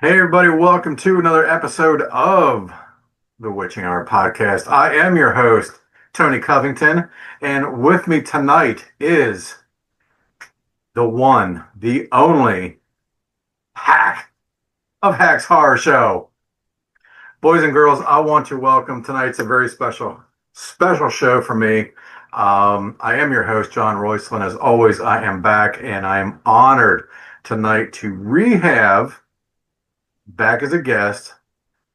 Hey everybody, welcome to another episode of the Witching Hour podcast. I am your host, Tony Covington, and with me tonight is the one, the only hack of Hack's Horror Show. Boys and girls, I want to welcome tonight's a very special show for me. I am your host, John Roycelyn. As always, I am back and I am honored tonight to back as a guest,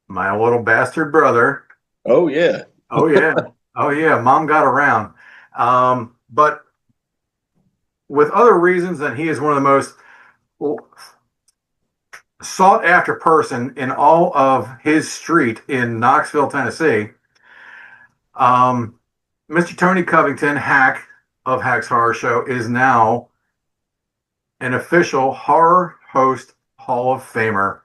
my little bastard brother. Oh yeah. Oh yeah. Oh yeah. Mom got around. But with other reasons than he is one of the most sought after person in all of his street in Knoxville, Tennessee. Mr. Tony Covington, hack of Hack's Horror Show, is now an official horror host Hall of Famer.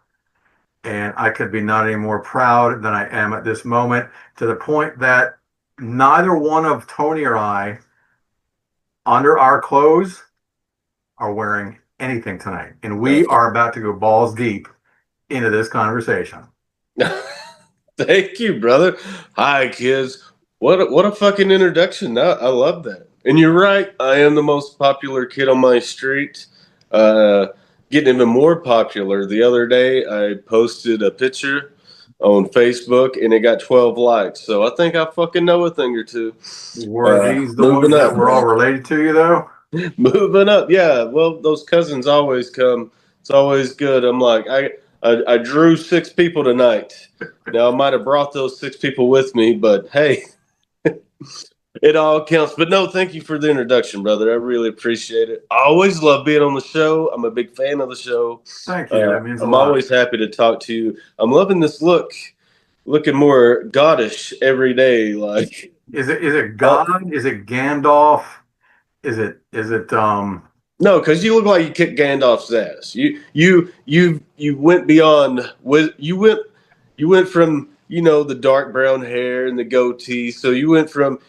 And I could be not any more proud than I am at this moment, to the point that neither one of Tony or I, under our clothes, are wearing anything tonight. And we are about to go balls deep into this conversation. Thank you, brother. Hi, kids. What a fucking introduction. I love that. And you're right. I am the most popular kid on my street. Getting even more popular. The other day, I posted a picture on Facebook, and it got 12 likes. So I think I fucking know a thing or two. Were these the ones that were all related to you, though? Moving up. Yeah. Well, those cousins always come. It's always good. I'm like, I drew 6 people tonight. Now I might have brought those 6 people with me, but hey, it all counts. But no, thank you for the introduction, brother. I really appreciate it. I always love being on the show. I'm a big fan of the show. Thank you. That means a I'm lot. always happy to talk to you. I'm loving this looking more goddish every day. Like, Is it God? Is it Gandalf? Is it no, because you look like you kicked Gandalf's ass. You went beyond. You went from the dark brown hair and the goatee. So you went from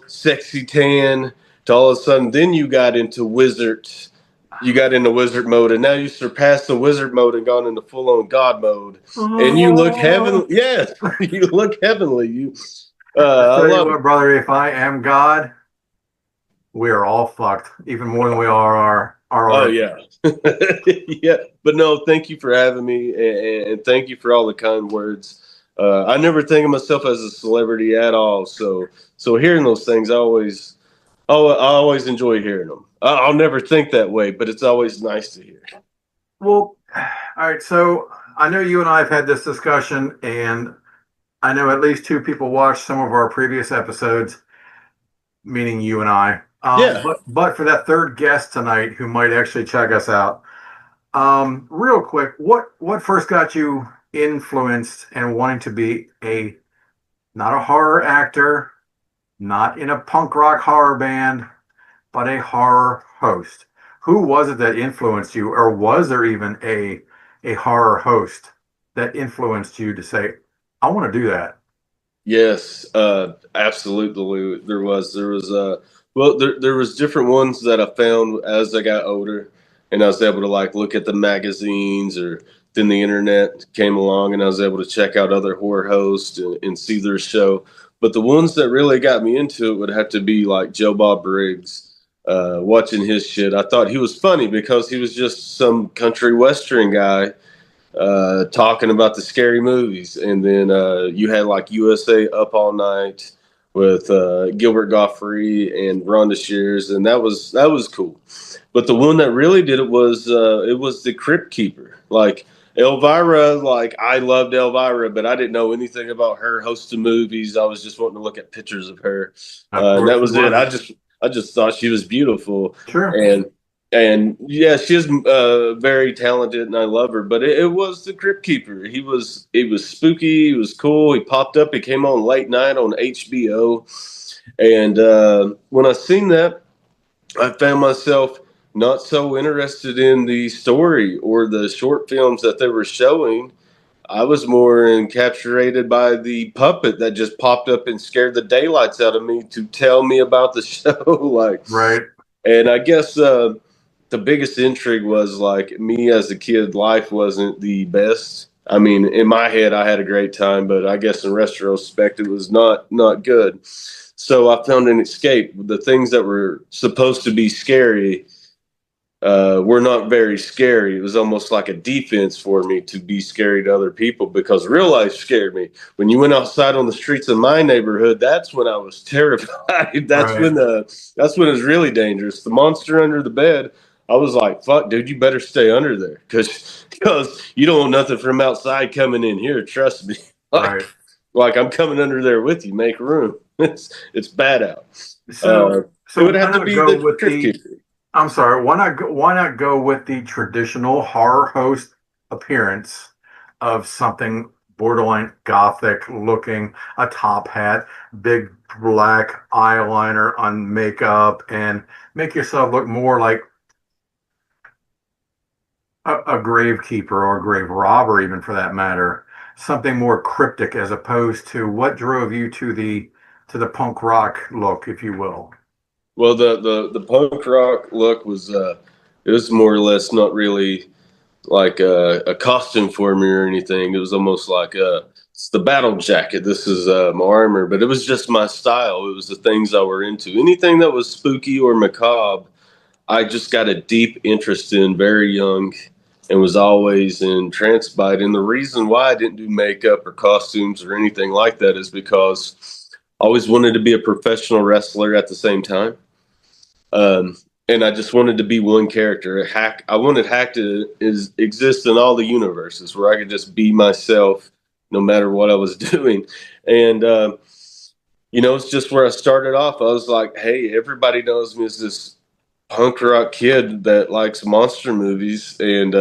sexy tan to all of a sudden. Then you got into wizard. You got into wizard mode, and now you surpassed the wizard mode and gone into full on God mode. And you look heavenly. Yes, you look heavenly. I I tell you love it. what, brother, if I am God, we are all fucked, even more than we are our Oh yeah, yeah. But no, thank you for having me, and thank you for all the kind words. I never think of myself as a celebrity at all. So hearing those things, I always enjoy hearing them. I'll never think that way, but it's always nice to hear. Well, all right. So I know you and I have had this discussion, and I know at least two people watched some of our previous episodes, meaning you and I. Yeah. But for that third guest tonight, who might actually check us out, real quick, what first got you influenced and wanting to be a not a horror actor, not in a punk rock horror band, but a horror host? Who was it that influenced you, or was there even a horror host that influenced you to say, I want to do that? Yes, absolutely. There was different ones that I found as I got older, and I was able to like look at the magazines, or then the internet came along, and I was able to check out other horror hosts and see their show. But the ones that really got me into it would have to be like Joe Bob Briggs. Watching his shit, I thought he was funny because he was just some country western guy talking about the scary movies. And then you had like USA Up All Night with Gilbert Gottfried and Rhonda Shears, and that was cool. But the one that really did it was the Crypt Keeper. Like Elvira, like I loved Elvira, but I didn't know anything about her hosting movies. I was just wanting to look at pictures of her, Of and course, that it was it. was. I just thought she was beautiful, Sure. and yeah, she is very talented, and I love her. But it was the Crypt Keeper. He was spooky. He was cool. He popped up. He came on late night on HBO, and when I seen that, I found myself not so interested in the story or the short films that they were showing. I was more encapsulated by the puppet that just popped up and scared the daylights out of me to tell me about the show. Like, Right. and I guess. the biggest intrigue was like me as a kid, life wasn't the best. I mean, in my head, I had a great time, but I guess in retrospect, it was not good. So I found an escape. The things that were supposed to be scary were not very scary. It was almost like a defense for me to be scary to other people because real life scared me. When you went outside on the streets of my neighborhood, that's when I was terrified. Right. That's when it was really dangerous. The monster under the bed. I was like, "Fuck, dude, you better stay under there because you don't want nothing from outside coming in here. Trust me." Right. Like I'm coming under there with you. Make room. It's bad out. Uh, So it would why have to not be go the with Drift the? King. I'm sorry. Why not go with the traditional horror host appearance of something borderline gothic looking, a top hat, big black eyeliner on makeup, and make yourself look more like a gravekeeper or a grave robber, even for that matter. Something more cryptic as opposed to what drove you to the punk rock look, if you will. Well, the punk rock look was it was more or less not really like a costume for me or anything. It was almost like it's the battle jacket. This is my armor, but it was just my style. It was the things I were into. Anything that was spooky or macabre, I just got a deep interest in very young and was always entranced by it. And the reason why I didn't do makeup or costumes or anything like that is because I always wanted to be a professional wrestler at the same time. And I just wanted to be one character. Hack. I wanted Hack to exist in all the universes where I could just be myself, no matter what I was doing. And it's just where I started off. I was like, hey, everybody knows me as this punk rock kid that likes monster movies, and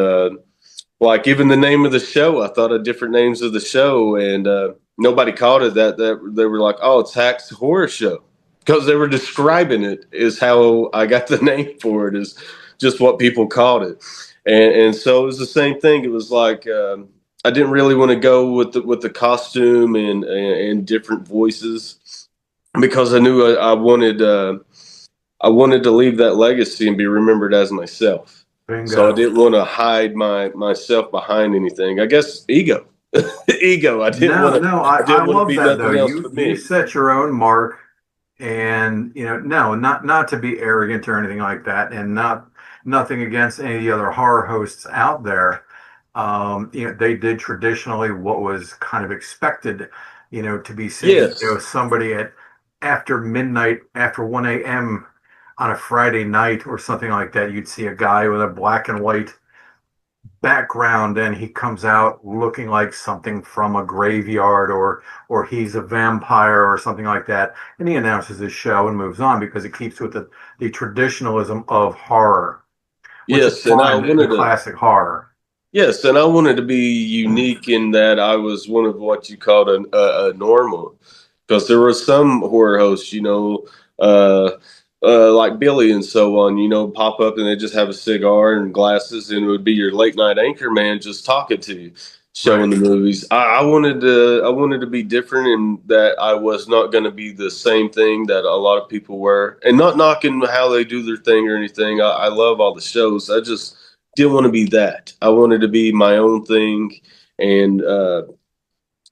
like even the name of the show, I thought of different names of the show, and nobody called it that. That they were like, oh, it's Hack's Horror Show because they were describing it is how I got the name for it is just what people called it, and so it was the same thing. It was like I didn't really want to go with the costume and different voices because I knew I wanted to leave that legacy and be remembered as myself. So I Bingo. didn't want to hide myself behind anything. I guess ego, ego. No, no, I I didn't want to love be that though. nothing else You but you me. set your own mark, and no, not to be arrogant or anything like that, and nothing against any of the other horror hosts out there. They did traditionally what was kind of expected, to be seeing, Yes, somebody at after midnight, after 1 a.m. on a Friday night or something like that. You'd see a guy with a black and white background and he comes out looking like something from a graveyard or he's a vampire or something like that, and he announces his show and moves on because it keeps with the traditionalism of horror, which is yes, and I fine, the wanted to. classic horror. Yes, and I wanted to be unique in that I was one of what you called a normal, because there were some horror hosts, uh, like Billy and so on, pop up and they just have a cigar and glasses, and it would be your late night anchor man just talking to you, showing Right. the movies. I wanted to be different in that I was not going to be the same thing that a lot of people were, and not knocking how they do their thing or anything. I love all the shows. I just didn't want to be that. I wanted to be my own thing, and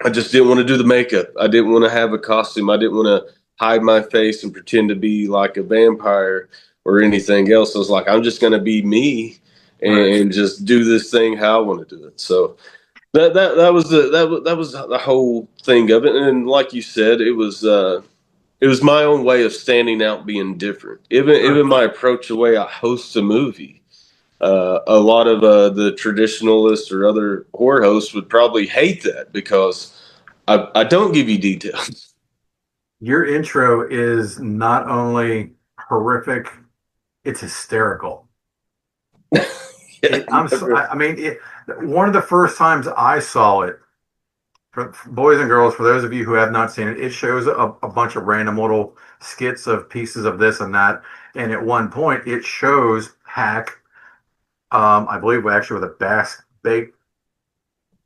I just didn't want to do the makeup. I didn't want to have a costume. I didn't want to hide my face and pretend to be like a vampire or anything else. I was like, I'm just going to be me Right. and just do this thing how I want to do it. So that was the whole thing of it. And like you said, it was my own way of standing out, being different. Even Right. my approach, the way I host a movie, a lot of the traditionalists or other horror hosts would probably hate that because I don't give you details. Your intro is not only horrific, it's hysterical. Yeah, I mean, one of the first times I saw it, for boys and girls, for those of you who have not seen it, it shows a bunch of random little skits of pieces of this and that. And at one point, it shows Hack, I believe, actually with a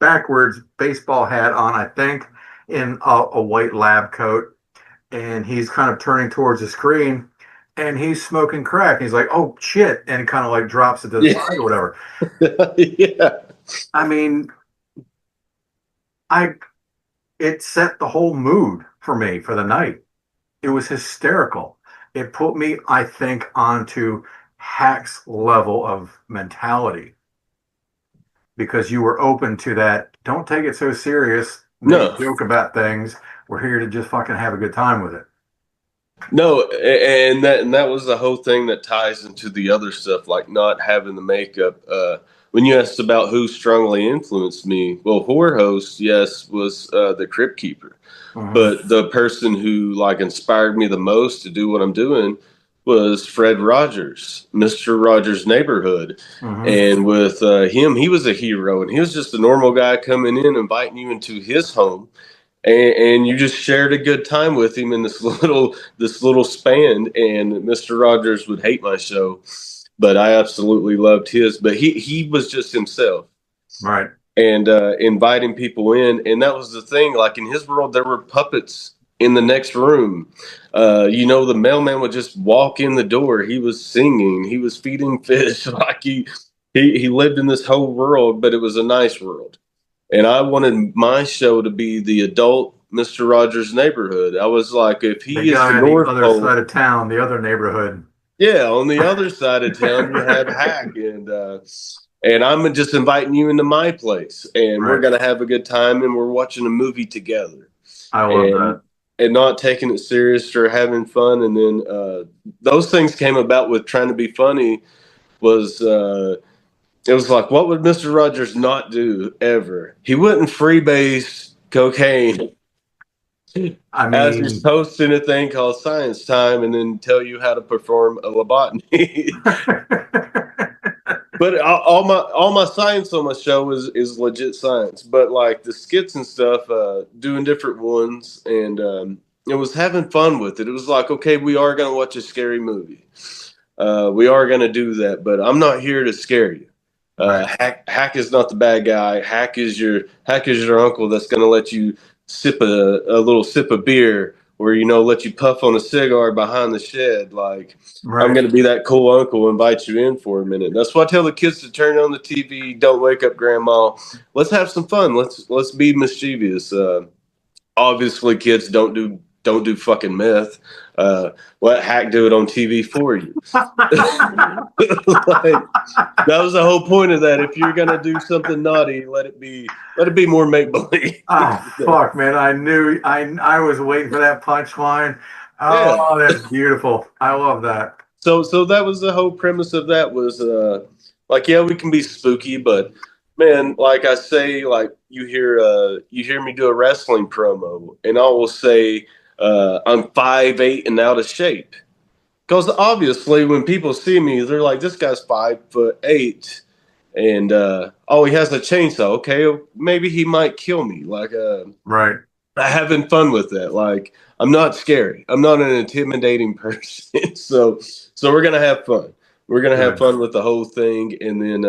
backwards baseball hat on, I think, in a white lab coat. And he's kind of turning towards the screen. and he's smoking crack. He's like, "Oh shit," and kind of like drops it to the Yeah. side or whatever. Yeah. I mean, I it set the whole mood for me for the night. It was hysterical. It put me, I think, onto Hack's level of mentality because you were open to that. Don't take it so serious. Make No. a joke about things. We're here to just fucking have a good time with it. No, and that was the whole thing that ties into the other stuff, like not having the makeup. When you asked about who strongly influenced me, well, Horror Host, yes, was the Crypt Keeper, Hmm. but the person who like inspired me the most to do what I'm doing was Fred Rogers, Mister Rogers' Neighborhood, Hmm. and with him, he was a hero, and he was just a normal guy coming in, inviting you into his home and you just shared a good time with him in this little span. And Mr. Rogers would hate my show, but I absolutely loved his. But he was just himself Right. and inviting people in, and that was the thing. Like in his world, there were puppets in the next room. The mailman would just walk in the door. He was singing. He was feeding fish. Like he lived in this whole world, but it was a nice world. And I wanted my show to be the adult Mister Rogers' Neighborhood. I was like, if The he is the guy on the North other Pole, side of town, the other neighborhood. yeah, on the other side of town you have Hack, and I'm just inviting you into my place, and we're Right. gonna have a good time, and we're watching a movie together, I love and that. and not taking it serious or having fun. And then those things came about with trying to be funny. Was It was like, what would Mister Rogers not do ever? He wouldn't freebase cocaine I as he's mean, hosting a thing called Science Time and then tell you how to perform a lobotomy. But all my science on my show is legit science. But like the skits and stuff, doing different ones, and it was having fun with it. It was like, okay, we are gonna watch a scary movie. We are gonna do that, but I'm not here to scare you. right. Hack is not the bad guy. Hack is your uncle that's gonna let you sip a little sip of beer, or let you puff on a cigar behind the shed. Like I'm Right. gonna be that cool uncle, invite you in for a minute. That's why I tell the kids to turn on the TV. Don't wake up grandma. Let's have some fun. Let's be mischievous. Obviously, kids don't do fucking meth. Uh, Let Hack do it on TV for you. Like that was the whole point of that. If you're gonna do something naughty, let it be more make believe. Oh fuck, man! I was waiting for that punchline. Yeah. Oh, that's beautiful. I love that. So that was the whole premise of that was like, yeah, we can be spooky, but man, like I say, like you hear me do a wrestling promo, and I will say I'm 5'8" and out of shape. Because obviously, when people see me, they're like, "This guy's 5'8", and oh, he has a chainsaw. Okay, maybe he might kill me. Like, Right. having fun with that. Like, I'm not scary. I'm not an intimidating person. So we're gonna have fun. We're gonna have Good. fun with the whole thing, and then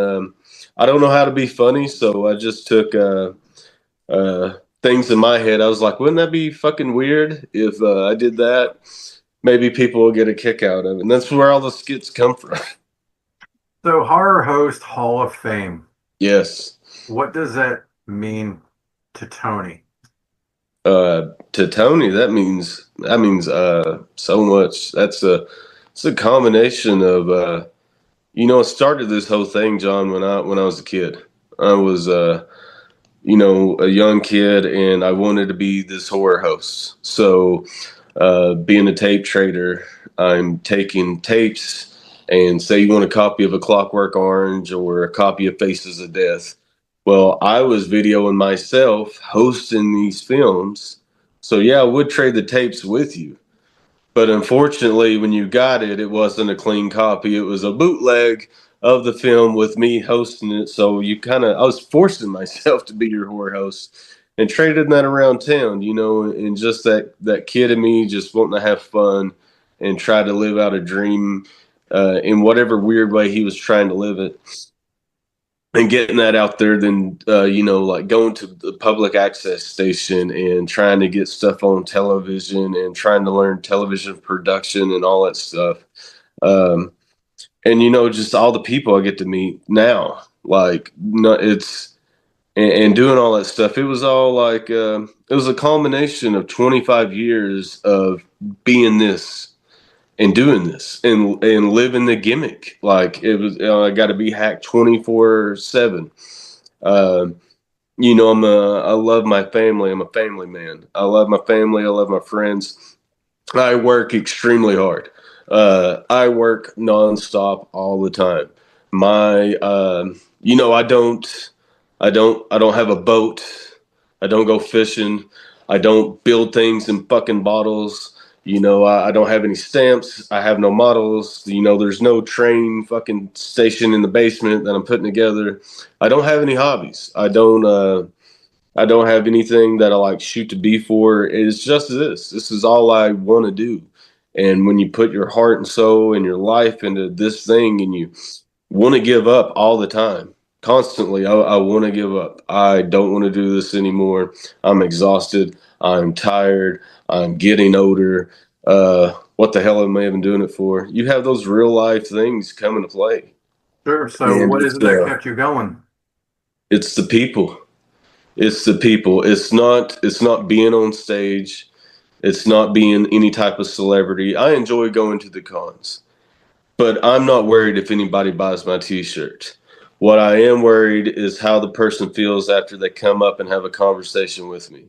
I don't know how to be funny, so I just took things in my head. I was like, wouldn't that be fucking weird if I did that? Maybe people will get a kick out of it. And that's where all the skits come from. So, Horror Host Hall of Fame. Yes. What does that mean to Tony? To Tony, that means so much. It's a combination of it started this whole thing, John, when I was a kid. I was a young kid, and I wanted to be this horror host. So being a tape trader, I'm taking tapes and say you want a copy of A Clockwork Orange or a copy of Faces of Death. Well, I was videoing myself hosting these films. So yeah, I would trade the tapes with you. But unfortunately, when you got it, it wasn't a clean copy. It was a bootleg of the film with me hosting it. So I was forcing myself to be your horror host and trading that around town, and just that kid in me just wanting to have fun and try to live out a dream in whatever weird way he was trying to live it, and getting that out there, then like going to the public access station and trying to get stuff on television and trying to learn television production and all that stuff. And just all the people I get to meet now, like no, it's and doing all that stuff. It was all like it was a culmination of 25 years of being this and doing this and living the gimmick. Like it was, I got to be hacked 24/7. I love my family. I'm a family man. I love my family. I love my friends. I work extremely hard. I work nonstop all the time. My, I don't have a boat. I don't go fishing. I don't build things in fucking bottles. I don't have any stamps. I have no models. There's no train fucking station in the basement that I'm putting together. I don't have any hobbies. I don't have anything that I like shoot to be for. It's just this. This is all I want to do. And when you put your heart and soul and your life into this thing and you want to give up all the time, constantly, I want to give up. I don't want to do this anymore. I'm exhausted. I'm tired. I'm getting older. What the hell am I even doing it for? You have those real life things come into play. Sure. So And what is it that kept you going? it's the people. It's the people. It's not being on stage. It's not being any type of celebrity. I enjoy going to the cons, but I'm not worried if anybody buys my t-shirt. What I am worried is how the person feels after they come up and have a conversation with me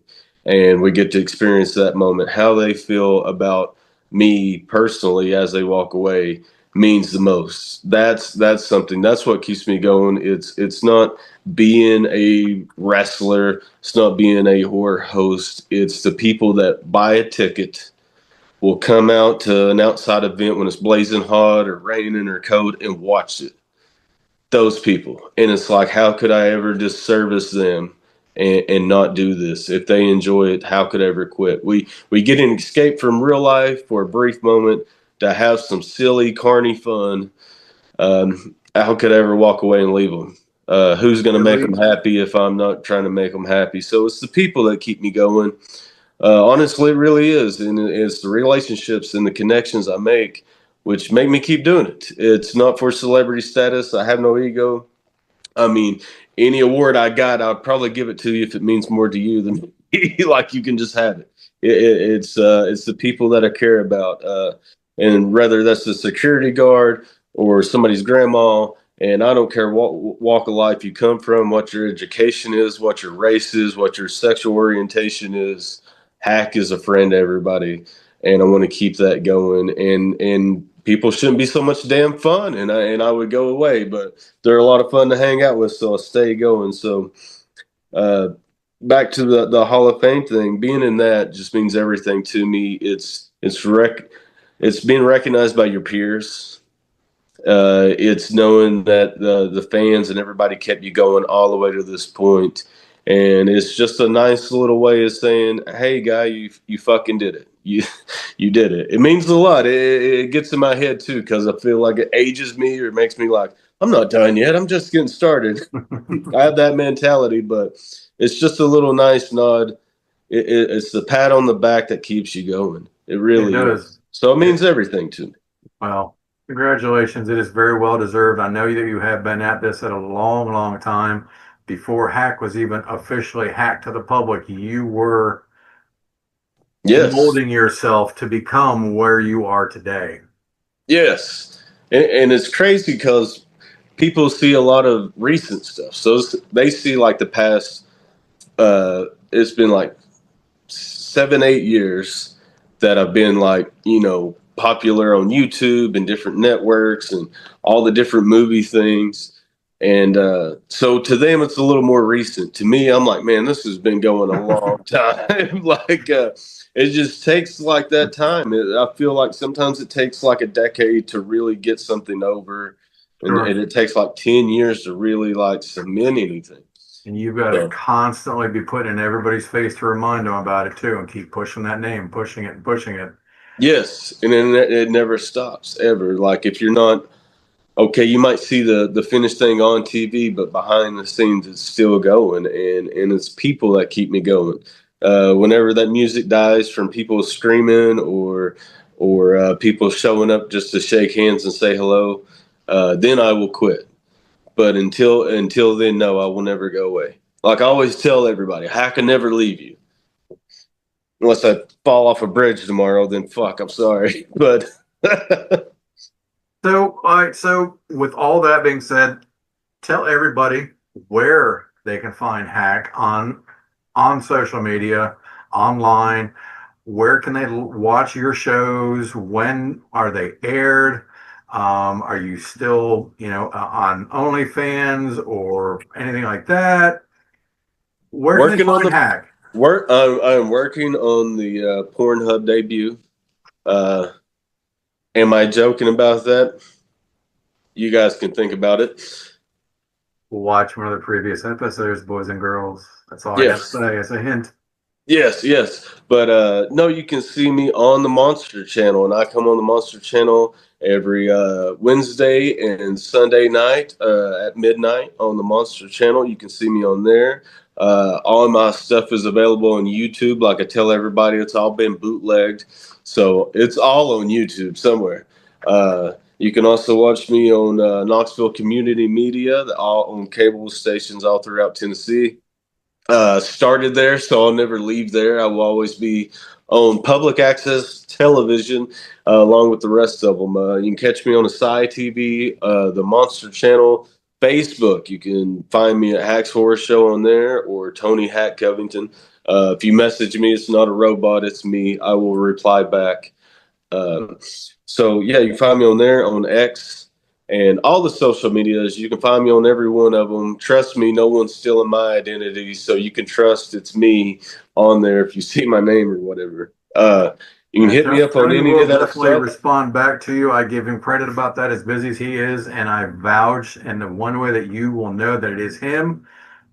and we get to experience that moment. How they feel about me personally as they walk away means the most. That's something. That's what keeps me going. It's not being a wrestler. It's not being a horror host. It's the people that buy a ticket, will come out to an outside event when it's blazing hot or raining or cold and watch it. Those people. And it's like, how could I ever disservice them and not do this? If they enjoy it, how could I ever quit? We get an escape from real life for a brief moment to have some silly, carny fun. How could I ever walk away and leave them? Who's going to make them happy if I'm not trying to make them happy? So it's the people that keep me going. Honestly, it really is. And it's the relationships and the connections I make which make me keep doing it. It's not for celebrity status. I have no ego. I mean, any award I got, I'll probably give it to you if it means more to you than me. Like you can just have it. It's the people that I care about, and whether that's the security guard or somebody's grandma. And I don't care what walk of life you come from, what your education is, what your race is, what your sexual orientation is. Hack is a friend to everybody, and I want to keep that going. And people shouldn't be so much damn fun, and I would go away, but they're a lot of fun to hang out with, so I'll stay going. So uh, back to the Hall of Fame thing, being in that just means everything to me. It's being recognized by your peers. It's knowing that the fans and everybody kept you going all the way to this point. And it's just a nice little way of saying, "Hey, guy, you fucking did it. You did it." It means a lot. It gets in my head too because I feel like it ages me or it makes me like I'm not done yet. I'm just getting started. I have that mentality, but it's just a little nice nod. It's the pat on the back that keeps you going. It really is. So it means everything to me. Well, congratulations. It is very well deserved. I know that you have been at this at a long, long time. Before Hack was even officially hacked to the public, you were molding yourself to become where you are today. Yes. And it's crazy because people see a lot of recent stuff. So they see like the past, it's been like 7, 8 years that I've been like, popular on YouTube and different networks and all the different movie things. And so to them, it's a little more recent. To me, I'm like, man, this has been going a long time. It just takes like that time. I feel like sometimes it takes like a decade to really get something over. And it takes like 10 years to really like cement anything. And you've got to constantly be putting in everybody's face to remind them about it too and keep pushing that name, pushing it and pushing it. Yes. And then it never stops ever. Like if you're not, okay, you might see the finished thing on TV, but behind the scenes, it's still going, and it's people that keep me going. Whenever that music dies from people screaming or or people showing up just to shake hands and say hello, then I will quit. But until then, no, I will never go away. Like I always tell everybody, I can never leave you. Unless I fall off a bridge tomorrow, then fuck, I'm sorry. But So, all right. So, with all that being said, tell everybody where they can find Hack on social media, online. Where can they watch your shows? When are they aired? Are you still, on OnlyFans or anything like that? Where can they working on find the Hack? I'm working on the Pornhub debut. Uh, am I joking about that? You guys can think about it. Watch one of the previous episodes, boys and girls. That's all I got to Yes. say as a hint. Yes. But no, you can see me on the Monster Channel, and I come on the Monster Channel every Wednesday and Sunday night at midnight on the Monster Channel. You can see me on there. All my stuff is available on YouTube. Like I tell everybody, it's all been bootlegged, so it's all on YouTube somewhere. You can also watch me on Knoxville Community Media, all on cable stations all throughout Tennessee. Started there, so I'll never leave there. I will always be on public access television along with the rest of them. You can catch me on Asai TV, the Monster Channel, Facebook. You can find me at Hack's Horror Show on there or Tony Hack Covington. If you message me, it's not a robot, it's me. I will reply back. So yeah, you can find me on there on X and all the social medias. You can find me on every one of them. Trust me, no one's stealing my identity, so you can trust it's me on there if you see my name or whatever. You can hit me up on Tony any will of that definitely stuff. respond back to you. I give him credit about that, as busy as he is, and I vouch. And the one way that you will know that it is him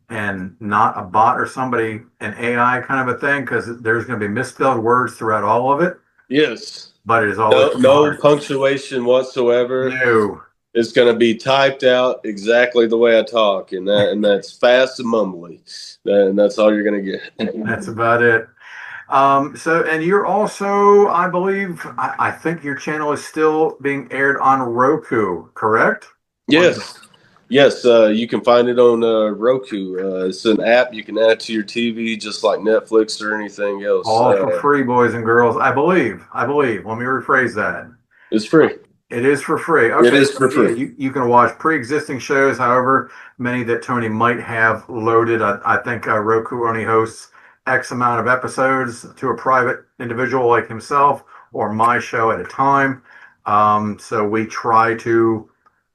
and not a bot or somebody, an AI kind of a thing, because there's going to be misspelled words throughout all of it. Yes. But it is always No punctuation whatsoever. No. It's going to be typed out exactly the way I talk, and that's fast and mumbly, and that's all you're going to get. That's about it. And you're also, I believe, I think your channel is still being aired on Roku, correct? Yes. You can find it on Roku. It's an app you can add to your TV, just like Netflix or anything else. All for free, boys and girls. I believe. Let me rephrase that. It's free. It is for free. Okay, it is for free. Yeah, you can watch pre-existing shows, however many that Tony might have loaded. I think Roku only hosts X amount of episodes to a private individual like himself or my show at a time. So we try to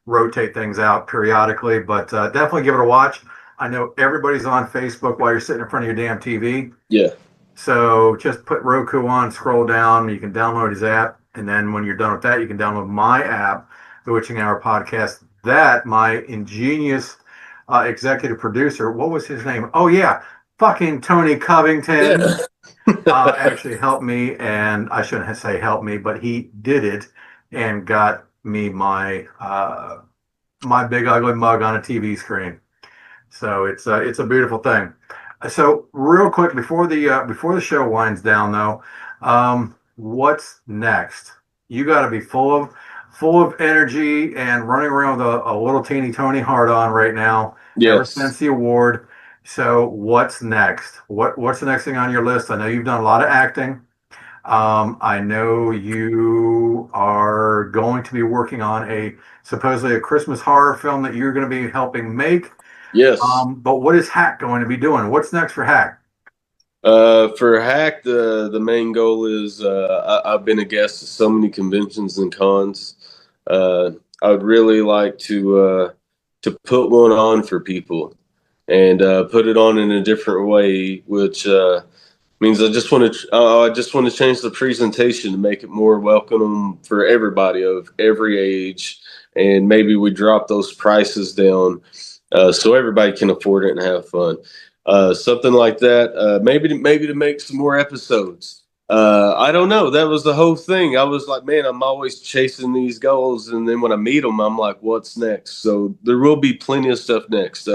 rotate things out periodically, but definitely give it a watch. I know everybody's on Facebook while you're sitting in front of your damn TV. Yeah. So just put Roku on, scroll down, you can download his app. And then when you're done with that, you can download my app, The Witching Hour Podcast, that my ingenious executive producer, what was his name? Oh, yeah, fucking Tony Covington actually helped me. And I shouldn't say help me, but he did it and got me my my big ugly mug on a TV screen. So it's a beautiful thing. So real quick before the show winds down, though, what's next? You got to be full of energy and running around with a little teeny Tony hard on right now. Yes. Ever since the award. So what's next? What's the next thing on your list? I know you've done a lot of acting. I know you are going to be working on supposedly a Christmas horror film that you're going to be helping make. Yes. But what is Hack going to be doing? What's next for Hack? For Hack, the main goal is I've been a guest at so many conventions and cons. I would really like to put one on for people and put it on in a different way, which means I just want to change the presentation to make it more welcome for everybody of every age, and maybe we drop those prices down so everybody can afford it and have fun. Something like that. Maybe to make some more episodes. I don't know. That was the whole thing. I was like, man, I'm always chasing these goals, and then when I meet them, I'm like, what's next? So there will be plenty of stuff next.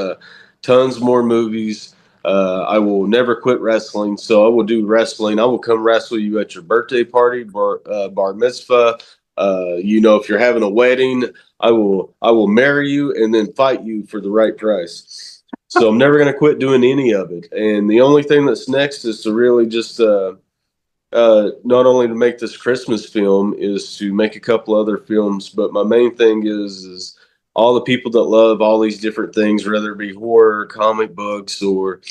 Tons more movies. I will never quit wrestling, so I will do wrestling. I will come wrestle you at your birthday party, bar mitzvah. If you're having a wedding, I will marry you and then fight you for the right price. So I'm never going to quit doing any of it. And the only thing that's next is to really just not only to make this Christmas film, is to make a couple other films, but my main thing is all the people that love all these different things, whether it be horror, comic books, or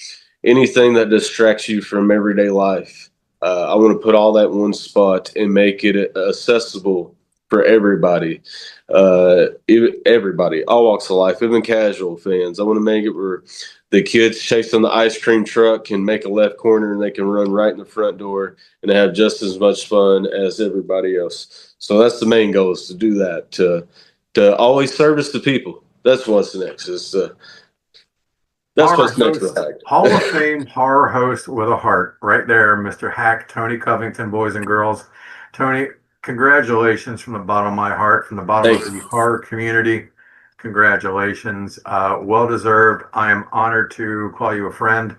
anything that distracts you from everyday life. I want to put all that in one spot and make it accessible for everybody, everybody, all walks of life, even casual fans. I want to make it where the kids chasing the ice cream truck can make a left corner and they can run right in the front door and have just as much fun as everybody else. So that's the main goal, is to do that, to always service the people. That's what's next. That's what's next for Hack. Hall of Fame horror host with a heart, right there, Mr. Hack, Tony Covington, boys and girls. Tony, congratulations from the bottom of my heart, from the bottom of the horror community. Congratulations. Well deserved. I am honored to call you a friend,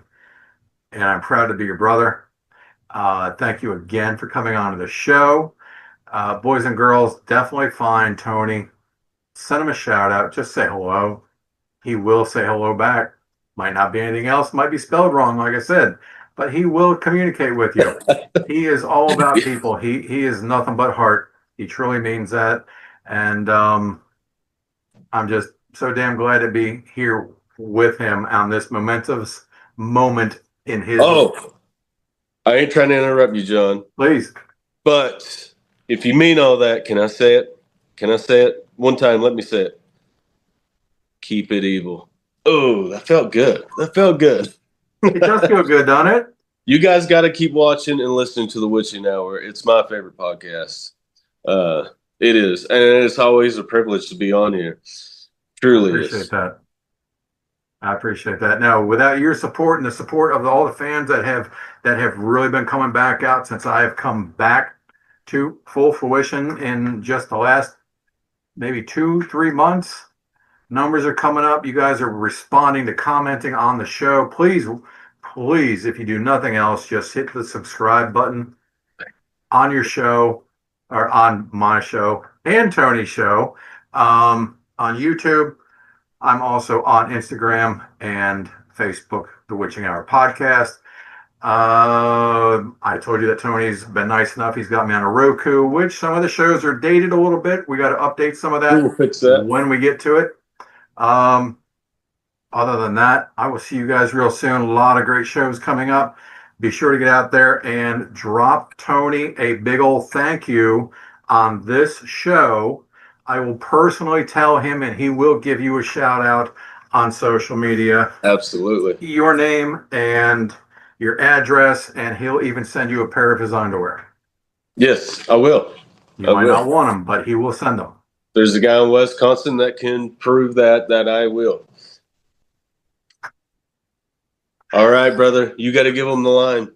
and I'm proud to be your brother. Thank you again for coming on to the show. Boys and girls, definitely find Tony. Send him a shout out. Just say hello. He will say hello back. Might not be anything else. Might be spelled wrong, like I said, but he will communicate with you. He is all about people. He is nothing but heart. He truly means that. And I'm just so damn glad to be here with him on this momentous moment in his life. I ain't trying to interrupt you, John. Please. But if you mean all that, can I say it? Can I say it? One time, let me say it. Keep it evil. Oh, that felt good. That felt good. It does feel good, doesn't it? You guys got to keep watching and listening to The Witching Hour. It's my favorite podcast. It is. And it's always a privilege to be on here. Truly is. I appreciate that. Now, without your support and the support of all the fans that have really been coming back out since I have come back to full fruition in just the last maybe 2-3 months, numbers are coming up. You guys are responding to commenting on the show. Please, if you do nothing else, just hit the subscribe button on your show, or on my show and Tony's show, on YouTube. I'm also on Instagram and Facebook, The Witching Hour Podcast. I told you that Tony's been nice enough. He's got me on a Roku, which some of the shows are dated a little bit. We got to update some of that, we'll fix that when we get to it. Other than that, I will see you guys real soon. A lot of great shows coming up. Be sure to get out there and drop Tony a big old thank you on this show. I will personally tell him, and he will give you a shout out on social media. Absolutely. Your name and your address, and he'll even send you a pair of his underwear. Yes, I will. You might not want them, but he will send them. There's a guy in Wisconsin that can prove that I will. All right, brother. You got to give him the line.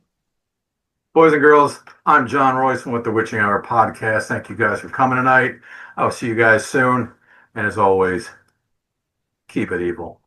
Boys and girls, I'm John Royson with the Witching Hour Podcast. Thank you guys for coming tonight. I'll see you guys soon. And as always, keep it evil.